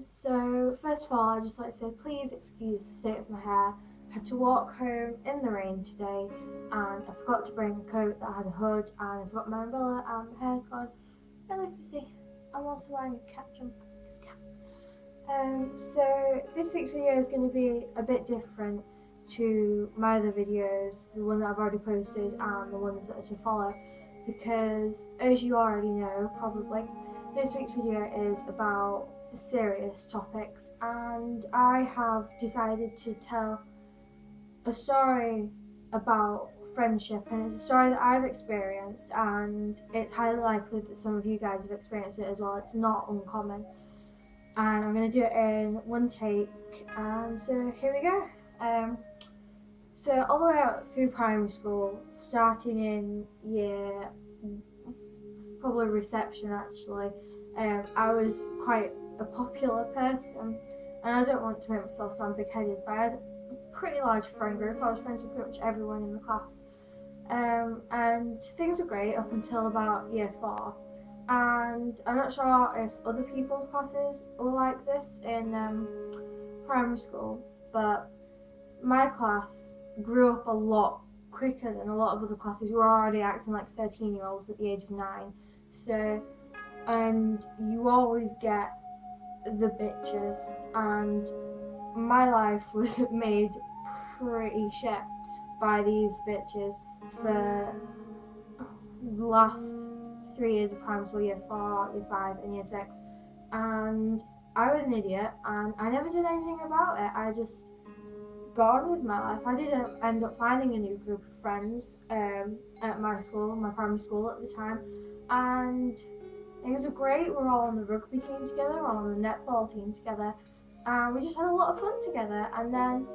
So first of all, I'd just like to say please excuse the state of my hair. I had to walk home in the rain today and I forgot to bring a coat that had a hood and I forgot my umbrella and my hair's gone really frizzy. I'm also wearing a cat jumper because cats. So this week's video is going to be a bit different to my other videos, the one that I've already posted and the ones that are to follow, because as you already know probably, this week's video is about serious topics and I have decided to tell a story about friendship, and it's a story that I've experienced and it's highly likely that some of you guys have experienced it as well. It's not uncommon and I'm going to do it in one take, and so here we go. So all the way out through primary school, starting in year probably reception actually, I was quite a popular person, and I don't want to make myself sound big-headed, but I had a pretty large friend group. I was friends with pretty much everyone in the class, and things were great up until about year 4, and I'm not sure if other people's classes were like this in primary school, but my class grew up a lot quicker than a lot of other classes who were already acting like 13-year-olds at the age of 9. So, and you always get the bitches, and my life was made pretty shit by these bitches for the last 3 years of primary school, year 4, year 5 and year 6, and I was an idiot and I never did anything about it. I just got on with my life. I didn't end up finding a new group of friends at my school, my primary school at the time, and things were great. We were all on the rugby team together, we were all on the netball team together, and we just had a lot of fun together. And then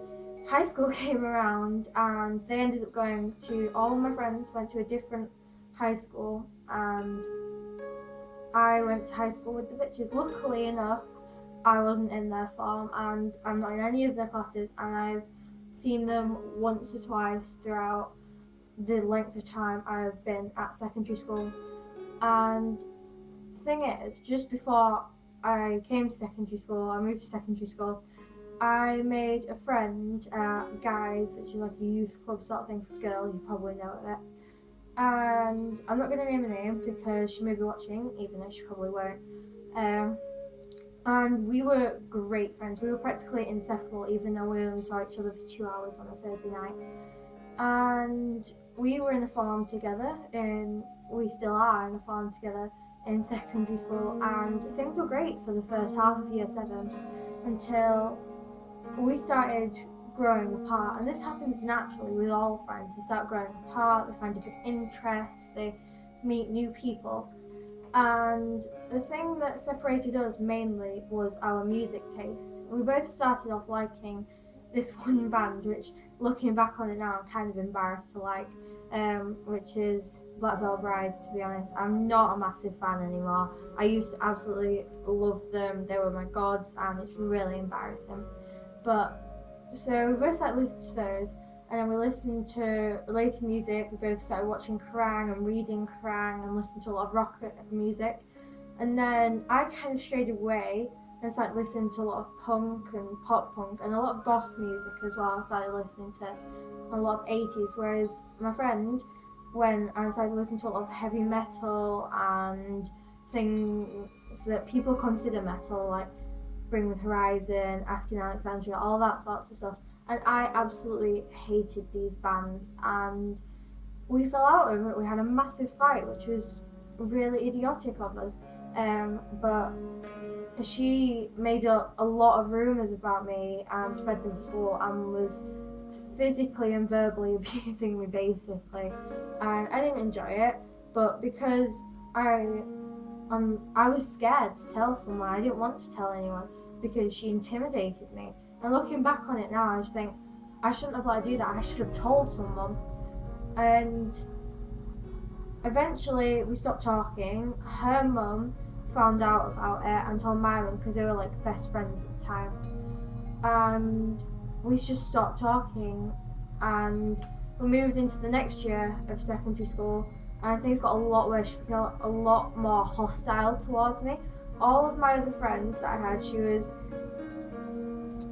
high school came around and they ended up going to, all of my friends went to a different high school, and I went to high school with the bitches. Luckily enough, I wasn't in their form and I'm not in any of their classes, and I've seen them once or twice throughout the length of time I've been at secondary school. And the thing is, just before I came to secondary school, I moved to secondary school, I made a friend at Guys, which is like a youth club sort of thing for girls, you probably know of it. And I'm not going to name a name because she may be watching, even though she probably won't. And we were great friends. We were practically inseparable, even though we only saw each other for 2 hours on a Thursday night. And we were in a farm together, and we still are in a farm together in secondary school, and things were great for the first half of year 7 until we started growing apart. And this happens naturally with all friends. They start growing apart, they find different interests, they meet new people. And the thing that separated us mainly was our music taste. We both started off liking this one band, which looking back on it now I'm kind of embarrassed to like, which is Black Veil Brides. To be honest, I'm not a massive fan anymore. I used to absolutely love them, they were my gods, and it's really embarrassing. But so we both started listening to those, and then we listened to related music. We both started watching Kerrang and reading Kerrang and listening to a lot of rock music. And then I kind of strayed away and started listening to a lot of punk and pop punk and a lot of goth music as well. I started listening to a lot of 80s, whereas my friend, when I started listening to a lot of heavy metal and things that people consider metal, like Bring the Horizon, Asking Alexandria, all that sorts of stuff. And I absolutely hated these bands, and we fell out over it. We had a massive fight, which was really idiotic of us. But she made up a lot of rumours about me and spread them to school and was physically and verbally abusing me basically. And I didn't enjoy it, but because I was scared to tell someone. I didn't want to tell anyone because she intimidated me. And looking back on it now, I just think I shouldn't have let her do that. I should have told someone. And eventually we stopped talking. Her mum found out about it and told my mum because they were like best friends at the time. And we just stopped talking, and we moved into the next year of secondary school, and things got a lot worse. She got a lot more hostile towards me, all of my other friends that I had,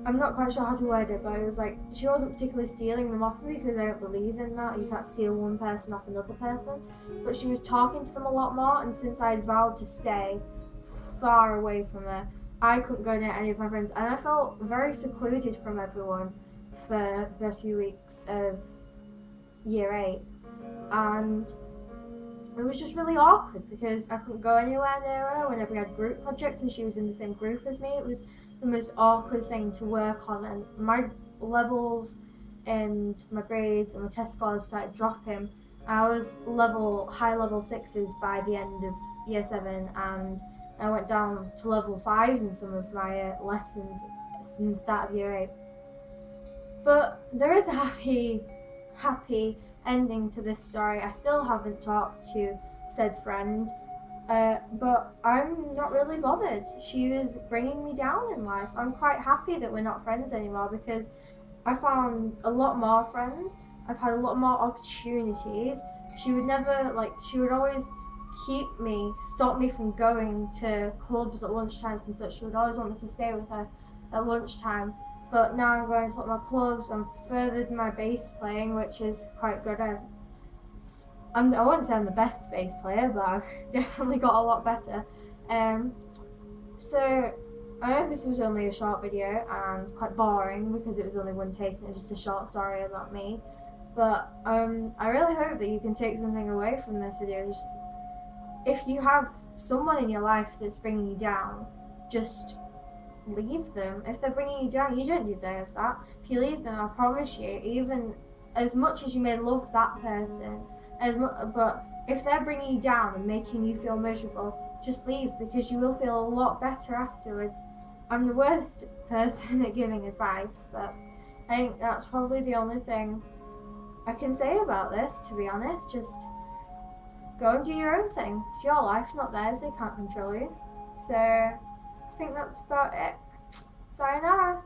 I'm not quite sure how to word it, but it was like, she wasn't particularly stealing them off me because I don't believe in that. You can't steal one person off another person. But she was talking to them a lot more, and since I had vowed to stay far away from her, I couldn't go near any of my friends, and I felt very secluded from everyone for the first few weeks of year 8. And it was just really awkward because I couldn't go anywhere near her whenever we had group projects and she was in the same group as me. It was the most awkward thing to work on, and my levels and my grades and my test scores started dropping. I was high level 6s by the end of year 7, and I went down to level 5s in some of my lessons in the start of year 8. But there is a happy ending to this story. I still haven't talked to said friend, but I'm not really bothered. She was bringing me down in life. I'm quite happy that we're not friends anymore because I found a lot more friends. I've had a lot more opportunities. She would always stop me from going to clubs at lunchtimes and such. She would always want me to stay with her at lunchtime. But now I'm going to my clubs. I'm furthered my bass playing, which is quite good. I wouldn't say I'm the best bass player, but I've definitely got a lot better. So I know this was only a short video and quite boring because it was only one take and it was just a short story about me. But I really hope that you can take something away from this video. Just, if you have someone in your life that's bringing you down, just leave them. If they're bringing you down, you don't deserve that. If you leave them, I promise you, even as much as you may love that person, but if they're bringing you down and making you feel miserable, just leave, because you will feel a lot better afterwards. I'm the worst person at giving advice, but I think that's probably the only thing I can say about this, to be honest. Just go and do your own thing. It's your life, not theirs. They can't control you. So I think that's about it. Sayonara.